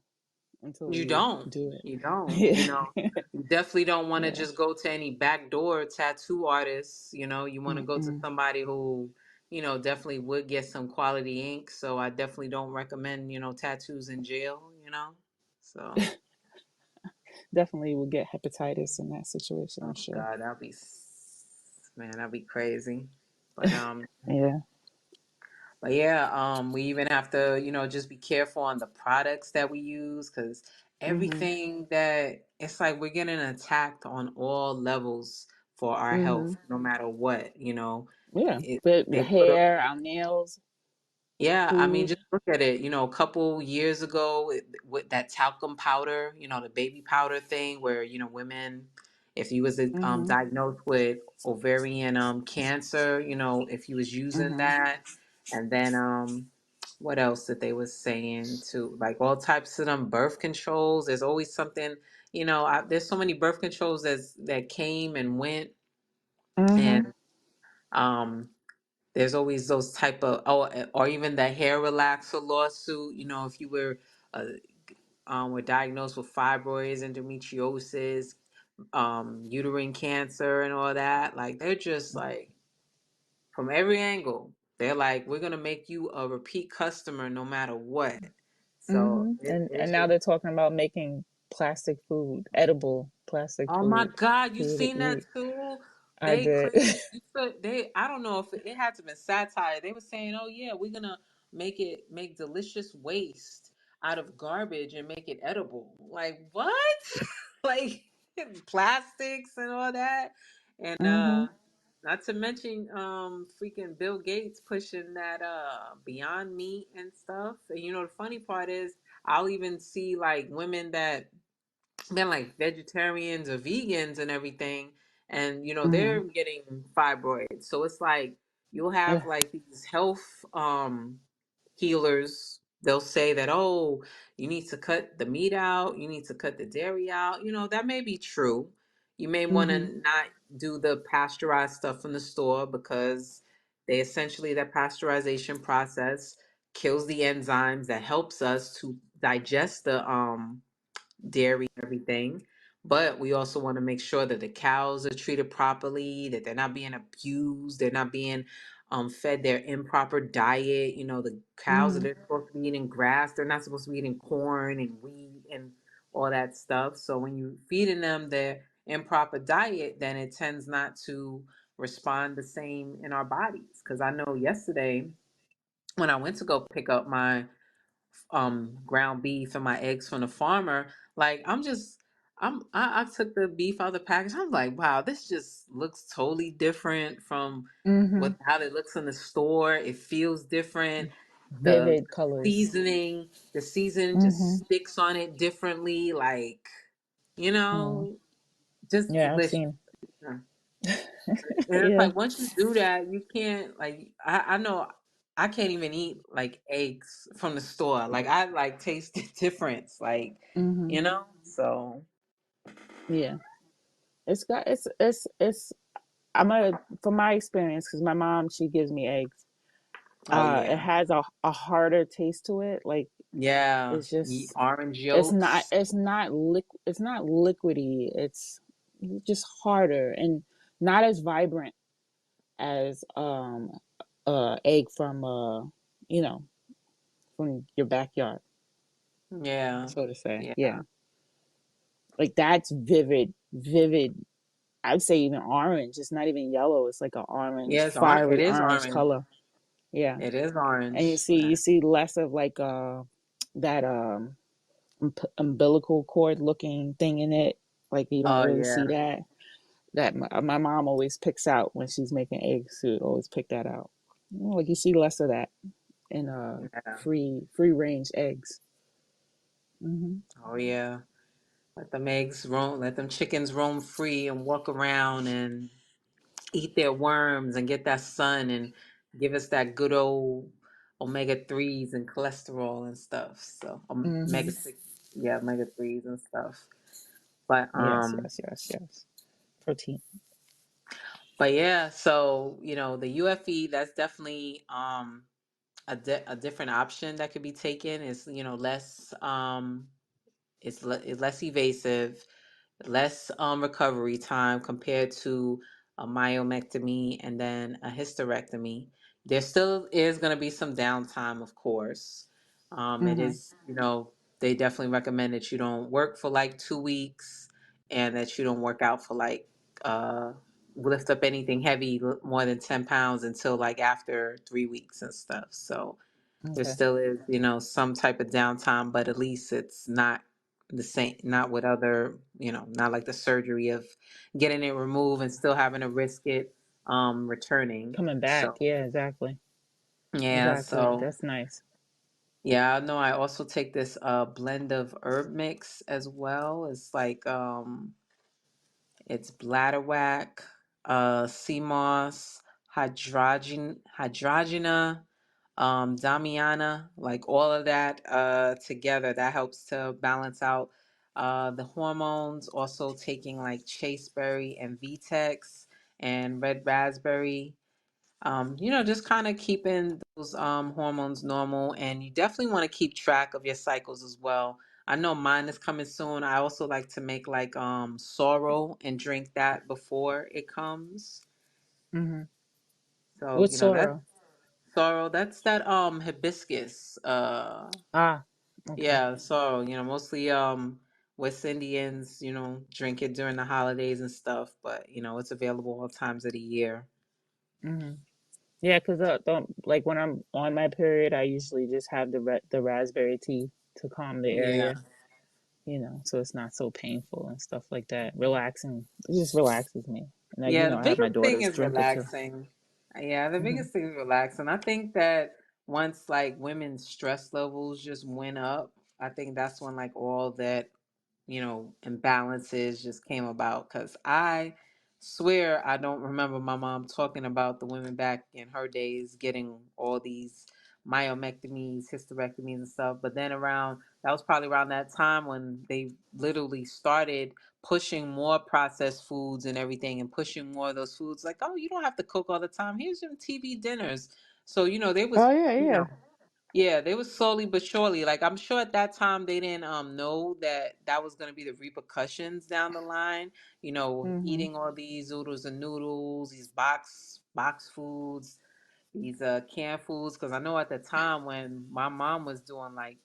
until You you don't. do You don't. You it? know, you definitely don't want to Yeah. just go to any backdoor tattoo artists. You know, you want to go to Mm-mm. somebody who, definitely would get some quality ink. So I definitely don't recommend, tattoos in jail, So, Definitely will get hepatitis in that situation, I'm oh sure. God, man, that'd be crazy. But Yeah. But yeah, we even have to, just be careful on the products that we use because Mm-hmm. everything that it's like we're getting attacked on all levels for our Mm-hmm. health, no matter what, Yeah. It, But the they put up, hair, our nails, yeah, I mean, food. just look at it, a couple years ago with that talcum powder, the baby powder thing where, women, if you was Mm-hmm. diagnosed with ovarian cancer, if you was using Mm-hmm. that, and then what else that they was saying too, like all types of them birth controls. There's always something, there's so many birth controls that came and went, Mm-hmm. and um there's always those type of or even the hair relaxer lawsuit. If you uh, were diagnosed with fibroids, endometriosis, uterine cancer, and all that, like they're just like from every angle. They're like, we're gonna make you a repeat customer no matter what. So Mm-hmm. And it's now just they're talking about making plastic food, edible plastic oh my food God, for you you to seen that eat. too? I They did. crazy. I don't know if it had to been satire. They were saying, "Oh yeah, we're gonna make delicious waste out of garbage and make it edible." Like what? Like plastics and all that. And Mm-hmm. not to mention freaking Bill Gates pushing that Beyond Meat and stuff. And the funny part is I'll even see like women that been like vegetarians or vegans and everything, and Mm-hmm. they're getting fibroids. So it's like you'll have Yeah. like these health healers. They'll say that, oh, you need to cut the meat out, you need to cut the dairy out. That may be true. You may want Mm-hmm. to not do the pasteurized stuff from the store because that pasteurization process kills the enzymes that helps us to digest the dairy, everything. But we also want to make sure that the cows are treated properly, that they're not being abused, they're not being fed their improper diet. The cows that Mm-hmm. are supposed to be eating grass, they're not supposed to be eating corn and wheat and all that stuff. So when you feeding them their improper diet, then it tends not to respond the same in our bodies. Because I know yesterday when I went to go pick up my ground beef and my eggs from the farmer, like I took the beef out of the package. I'm like, wow, this just looks totally different from Mm-hmm. how it looks in the store. It feels different. The Vivid colors. seasoning just Mm-hmm. sticks on it differently, like, you Yeah. know, just Yeah, I've delicious. seen. And it's Yeah. like once you do that, you can't like I know I can't even eat like eggs from the store. Like I like taste the difference. Like, Mm-hmm. So Yeah. It's got it's from my experience, because my mom, she gives me eggs. Oh It yeah. has a harder taste to it. Like Yeah. it's just, Orange yolks. it's not liquidy. It's just harder and not as vibrant as egg from you know, from your backyard, Yeah. so to say. Yeah. Yeah. Like that's vivid. I'd say even orange. It's not even yellow. It's like an orange, Yeah, it fiery is orange orange. color. Yeah. It is And orange. you see less of like that umbilical cord looking thing in it. Like you don't Oh really see yeah. that. That my mom always picks out when she's making eggs. She would always pick that out. Like you see less of that in Yeah. free range eggs. Hmm. Oh yeah. Let them eggs roam, let them chickens roam free and walk around and eat their worms and get that sun and give us that good old omega 3s and cholesterol and stuff. So Hmm. omega 6, yeah, omega 3s and stuff. But Yes, yes, yes, yes. Protein. but yeah, so the UFE, that's definitely a different option that could be taken. Is less it's less evasive, less recovery time compared to a myomectomy and then a hysterectomy. There still is going to be some downtime, of course. It Hmm. is, they definitely recommend that you don't work for like 2 weeks and that you don't work out for like, uh, lift up anything heavy more than 10 pounds until like after 3 weeks and stuff. So, there Okay. still is, some type of downtime, but at least it's not the same, not with other, not like the surgery of getting it removed and still having to risk it returning. Coming back. So, Yeah, exactly. yeah, Exactly. so That's nice. yeah, I know I also take this blend of herb mix as well. It's like it's bladderwhack, sea moss, hydrogena, Damiana, like all of that together. That helps to balance out the hormones. Also taking like chaseberry and Vitex and red raspberry. Just kind of keeping those hormones normal. And you definitely want to keep track of your cycles as well. I know mine is coming soon. I also like to make like sorrel and drink that before it comes. Hmm. So, With that's sorrel. sorrel. That's that hibiscus. Ah, okay. Yeah, so, mostly West Indians, drink it during the holidays and stuff, but it's available all times of the year. Hmm. Yeah, because like when I'm on my period, I usually just have the raspberry tea to calm the Yeah. area, so it's not so painful and stuff like that. Relaxing, it just relaxes me. And Yeah, the I have my biggest thing daughters is drink it too. relaxing. Yeah, the Hmm. biggest thing is relaxing. I think that once like women's stress levels just went up, I think that's when like all that imbalances just came about. Because I swear I don't remember my mom talking about the women back in her days getting all these myomectomies, hysterectomies, and stuff. But then that was probably around that time when they literally started pushing more processed foods and everything and pushing more of those foods like, oh, you don't have to cook all the time. Here's some TV dinners. So, they was, Oh yeah, yeah. yeah, they was slowly but surely. Like I'm sure at that time they didn't know that that was going to be the repercussions down the line. Hmm. Eating all these oodles and noodles, these box foods, these canned foods. Because I know at the time when my mom was doing like,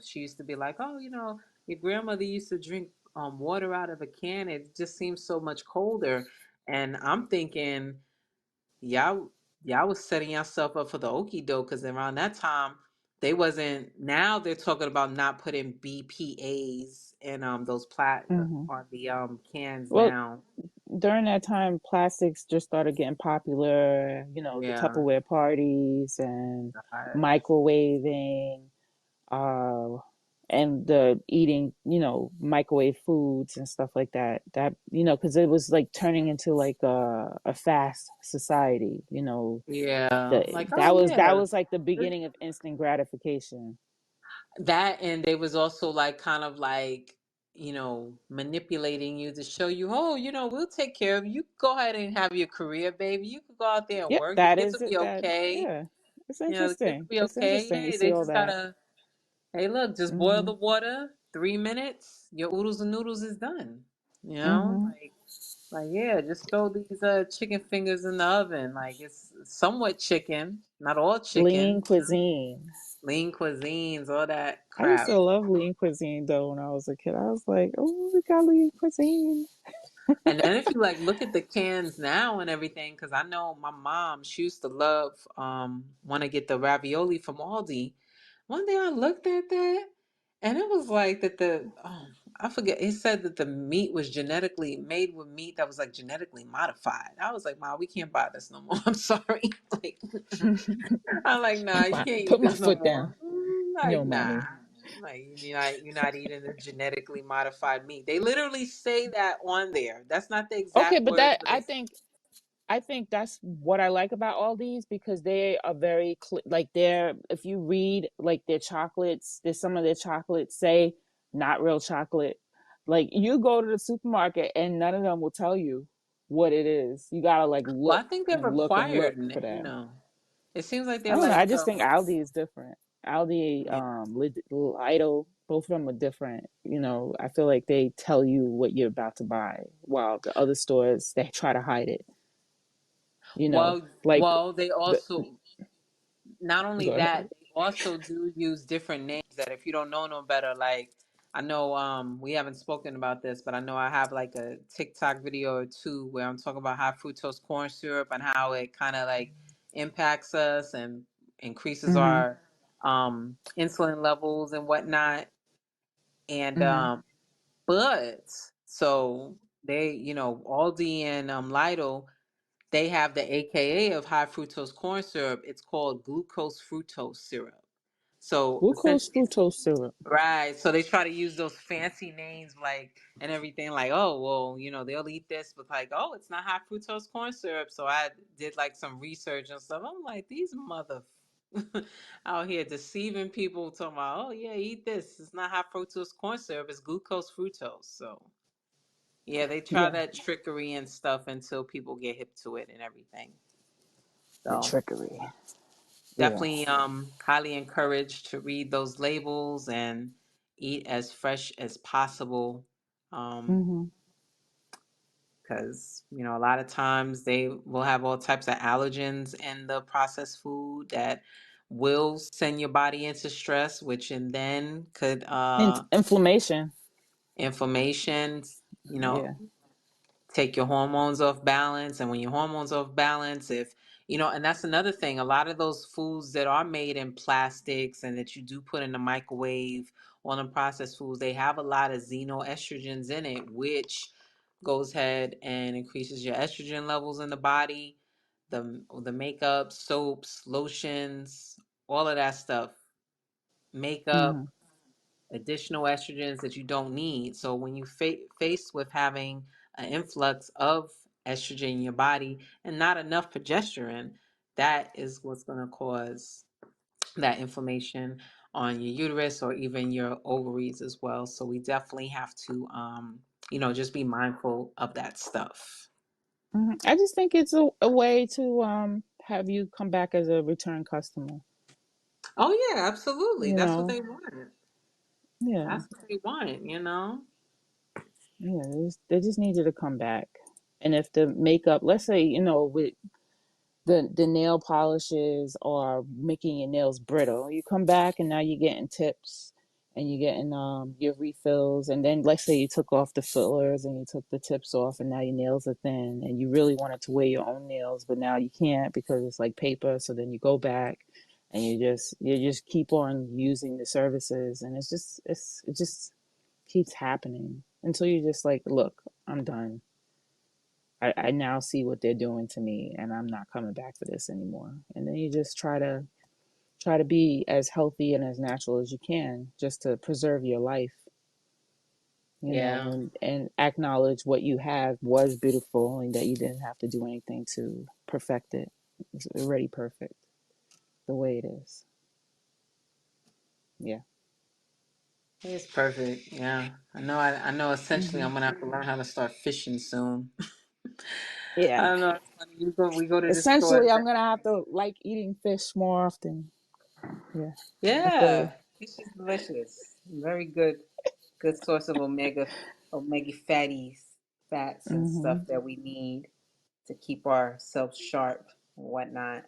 she used to be like, oh, your grandmother used to drink water out of a can. It just seems so much colder. And I'm thinking y'all was setting yourself up for the okie doke because around that time they wasn't. Now they're talking about not putting BPA's in those plat Hmm. on the cans Well, now. during that time, plastics just started getting popular. The Yeah, Tupperware parties and God. microwaving, uh, and the eating, microwave foods and stuff like that. That because it was like turning into like a fast society. Yeah, like oh That yeah, was like the beginning of instant gratification. that and they was also like kind of like manipulating you to show you, oh, we'll take care of you. You go ahead and have your career, baby. You could go out there and Yep, work. The that kids is will it. be That okay. yeah, it's The kids will interesting. be It's okay. interesting. You Hey, see they all just that. gotta, hey, look, just boil Mhm. the water, 3 minutes, your oodles and noodles is done. Mhm. Like yeah, just throw these chicken fingers in the oven. Like it's somewhat chicken, not all Lean chicken. cuisine. Lean cuisines, all that I used crap. to love lean cuisine though when I was a kid. I was like, oh, we got lean cuisine. And then if you like look at the cans now and everything, because I know my mom, she used to love want to get the ravioli from Aldi. One day I looked at that and it was like that I forget, it said that the meat was genetically made with meat that was like genetically modified. I was like, Ma, we can't buy this no more. I'm sorry. Like I'm like, nah, you can't eat Put my this no foot down. more. Like, No, nah. mommy. Like you're not eating the genetically modified meat. They literally say that on there. That's not the Okay, exact but words, that but it's I think that's what I like about all these because they are very like they're if you read like their chocolates, there's some of their chocolates say not real chocolate. Like you go to the supermarket and none of them will tell you what it is. You gotta like well, I look think they're and look and required, look for that. It seems like I they're don't know. I like just think Aldi is different. Aldi, yeah. Lidl, both of them are different. You know, I feel like they tell you what you're about to buy, while the other stores they try to hide it. You know, like Well, they the also not only go that, ahead. they also do use different names that if you don't know no better, like I know we haven't spoken about this, but I know I have like a TikTok video or two where I'm talking about high fructose corn syrup and how it kind of like impacts us and increases Mhm. our insulin levels and whatnot. And Mhm. but so they, Aldi and Lidl, they have the AKA of high fructose corn syrup. It's called glucose fructose syrup. So Glucose essentially, fructose syrup. right. So they try to use those fancy names like and everything like, oh, well, they'll eat this, but like, oh, it's not high fructose corn syrup. So I did like some research and stuff. I'm like, these mother out here deceiving people, talking about, oh yeah, eat this. It's not high fructose corn syrup, it's glucose fructose. So yeah, they try Yeah, that trickery and stuff until people get hip to it and everything. the So trickery. Yeah. definitely highly encouraged to read those labels and eat as fresh as possible. Mhm. Because a lot of times they will have all types of allergens in the processed food that will send your body into stress, which and then could Inflammation. inflammation, you know, Yeah. take your hormones off balance. And when your hormones off balance, if and that's another thing, a lot of those foods that are made in plastics and that you do put in the microwave on the processed foods, they have a lot of xenoestrogens in it, which goes ahead and increases your estrogen levels in the body. The makeup, soaps, lotions, all of that stuff, makeup, Mhm. additional estrogens that you don't need. So when you faced with having an influx of estrogen in your body and not enough progesterone, that is what's going to cause that inflammation on your uterus or even your ovaries as well. So we definitely have to, just be mindful of that stuff. Mhm. I just think it's a way to have you come back as a return customer. Oh yeah, absolutely. You That's what know. they want. Yeah. That's what they want. Yeah. They just need you to come back. And if the makeup, let's say, with the nail polishes are making your nails brittle. You come back and now you're getting tips and you're getting your refills, and then let's say you took off the fillers and you took the tips off and now your nails are thin and you really wanted to wear your own nails but now you can't because it's like paper, so then you go back and you just keep on using the services, and it just keeps happening until you're just like, look, I'm done. I now see what they're doing to me and I'm not coming back for this anymore. And then you just try to be as healthy and as natural as you can just to preserve your life, Yeah. and acknowledge what you have was beautiful and that you didn't have to do anything to perfect it. It's already perfect the way it is. Yeah. It's perfect. Yeah, I know. I know. Essentially, Hmm. I'm gonna have to learn how to start fishing soon. I Yeah. don't know. It's funny. We go to the Essentially, store. I'm gonna have to like eating fish more often. Yeah, I feel Yeah, you. fish is delicious. Very good. Good source of omega fatties, fats and stuff Hmm. that we need to keep ourselves sharp and whatnot.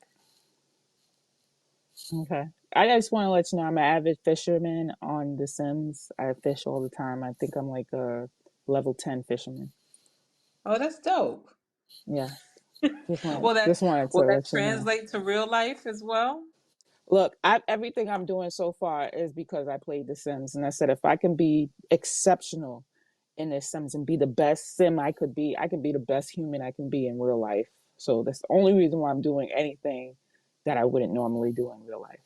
Okay. I just want to let you know I'm an avid fisherman on The Sims. I fish all the time. I think I'm like a level 10 fisherman. Oh, that's dope. Yeah. Will Just that wanted to will that let you know. translate to real life as well? Look, everything I'm doing so far is because I played The Sims, and I said if I can be exceptional in The Sims and be the best sim I could be the best human I can be in real life. So that's the only reason why I'm doing anything that I wouldn't normally do in real life.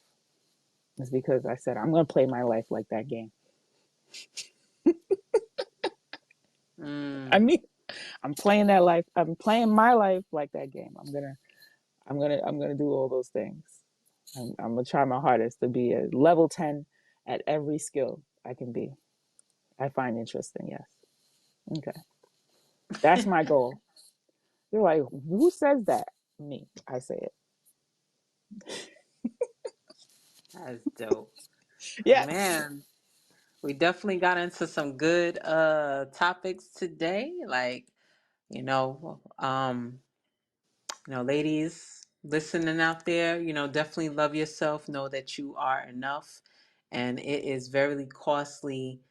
Is because I said I'm gonna play my life like that game. I Mm. mean, I'm playing that life. I'm playing my life like that game. I'm gonna do all those things. I'm gonna try my hardest to be a level 10 at every skill I can be. I find interesting. Yes. Okay. That's my goal. You're like, who says that? Me. I say it. That's dope. Oh, Yes. man, we definitely got into some good topics today. Like, you know, ladies listening out there, definitely love yourself. Know that you are enough, and it is very costly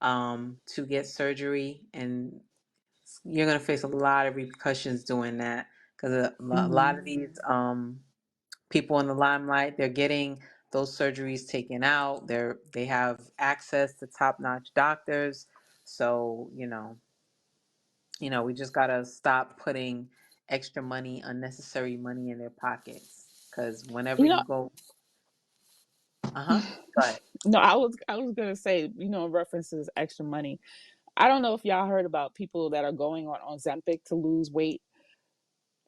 to get surgery, and you're gonna face a lot of repercussions doing that because a lot Hmm. of these people in the limelight, they're getting those surgeries taken out. They have access to top notch doctors, so we just gotta stop putting extra money, unnecessary money in their pockets. Because whenever You you know, go, go ahead. no, I was gonna say, references extra money. I don't know if y'all heard about people that are going on Ozempic to lose weight.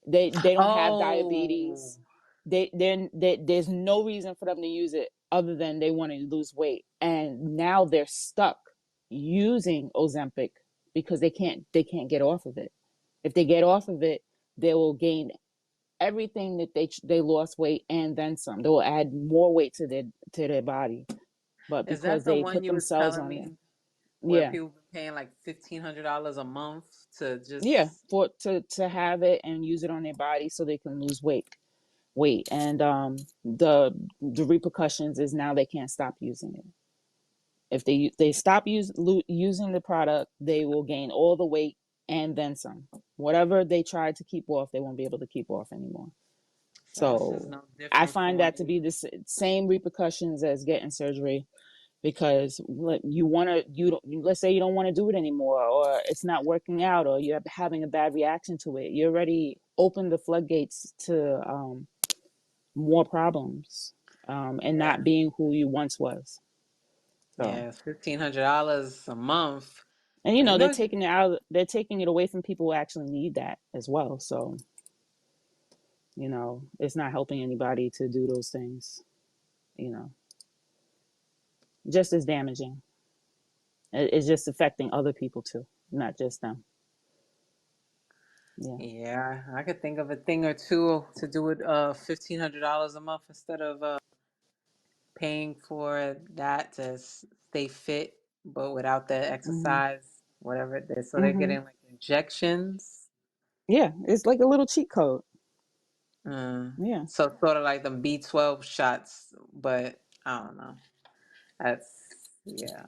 They don't have Oh, diabetes. There's no reason for them to use it other than they want to lose weight, and now they're stuck using Ozempic because they can't get off of it. If they get off of it, they will gain everything that they lost weight and then some. They will add more weight to their body, but is because that the they one put you was themselves telling on it, me where yeah, people been paying like $1,500 a month to yeah, just? for to have it and use it on their body so they can lose weight, and the repercussions is now they can't stop using it. If they stop using the product, they will gain all the weight and then some. Whatever they tried to keep off, they won't be able to keep off anymore. So this is So no I different from find when that to be the same repercussions as getting surgery, because you want to you don't let's say you don't want to do it anymore, or it's not working out, or you're having a bad reaction to it. You already opened the floodgates to more problems, and yeah, not being who you once was. So, yeah, $1,500 a month. and Like, they're taking it away from people who actually need that as well. So, it's not helping anybody to do those things, you know, just as damaging. It's just affecting other people too, not just them. Yeah. yeah, I could think of a thing or two to do with $1,500 a month instead of paying for that to stay fit, but without the Hmm. exercise, whatever it is. So they're Hmm. getting like injections. Yeah, it's like a little cheat code. Mm. Yeah. So sort of like them B12 shots, but I don't know. Yeah,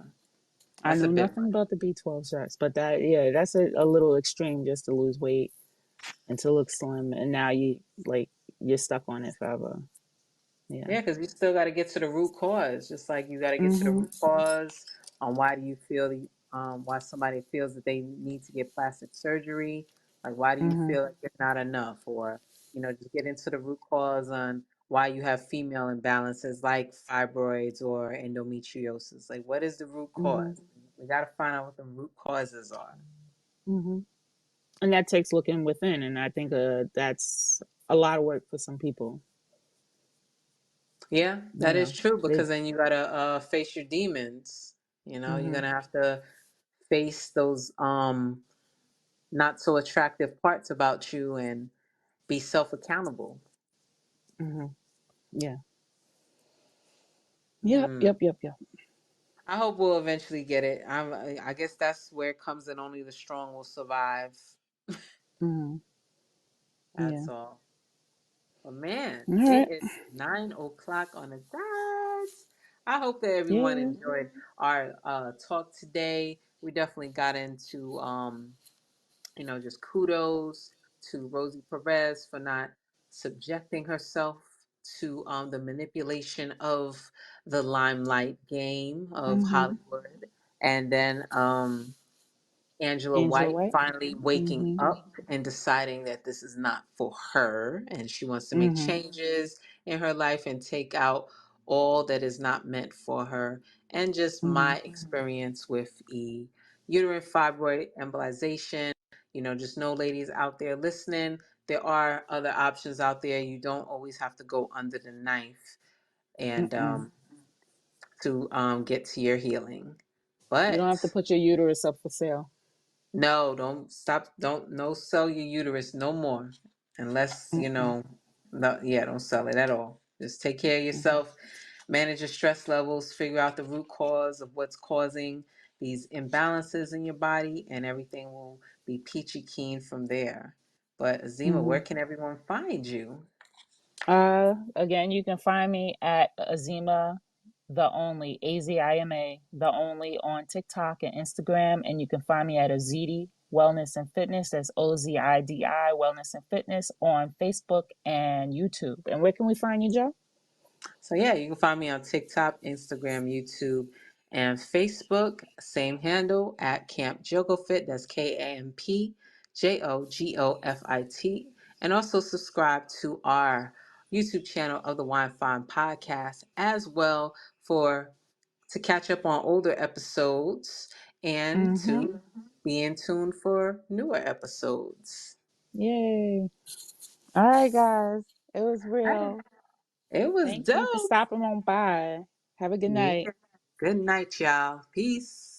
I that's a know bit nothing much. about the B12 shots, but that's a little extreme just to lose weight and to look slim, and now you're stuck on it forever. Yeah. Yeah, because you still got to get to the root cause. Just like you got to get to the Mhm. root cause on why do you feel why somebody feels that they need to get plastic surgery. Like why do you Mhm. feel like you're not enough, or just get into the root cause on why you have female imbalances like fibroids or endometriosis. Like what is the root Mhm. cause? We got to find out what the root causes are. Mhm. And that takes looking within, and I think that's a lot of work for some people. Yeah, You that is know, true they. because then you got to face your demons. You know, you're Mhm. gonna have to face those not so attractive parts about you and be self accountable. Mhm. Yeah. Yep. Hmm. Yep. Yep. Yep. I hope we'll eventually get it. I guess that's where it comes in. Only the strong will survive. Mhm. Yeah. That's all. But man, All it right. is 9 o'clock on the dot. I hope that everyone Yeah. enjoyed our talk today. We definitely got into just kudos to Rosie Perez for not subjecting herself to the manipulation of the limelight game of Mhm. Hollywood. And then Angela Angela White White. finally waking Mhm. up and deciding that this is not for her and she wants to make Mhm. changes in her life and take out all that is not meant for her. And just Mhm. my experience with uterine fibroid embolization. Just know, ladies out there listening, there are other options out there. You don't always have to go under the knife and Mm-mm. to get to your healing. You don't have to But put your uterus up for sale. no, don't stop. Don't no sell your uterus no more, unless Mm-mm. No, yeah, don't sell it at all. Just take care of Mhm. yourself, manage your stress levels, figure out the root cause of what's causing these imbalances in your body, and everything will be peachy keen from there. But Azima, where Mhm. can everyone find you? Again, you can find me at Azima the Only, Azima the Only on TikTok and Instagram, and you can find me at Ozidi Wellness and Fitness. That's Ozidi Wellness and Fitness on Facebook and YouTube. And where can we find you, Joe? So yeah, you can find me on TikTok, Instagram, YouTube, and Facebook. Same handle at Camp Jogofit. That's KampJogofit. And also subscribe to our YouTube channel of the Wine Fine Podcast as well for to catch up on older episodes and Mm-hmm. to be in tune for newer episodes. Yay. All right, guys. It was Hey, real. it was Thank you for dope. stopping on by. Have a good Yeah. night. Good night, y'all. Peace.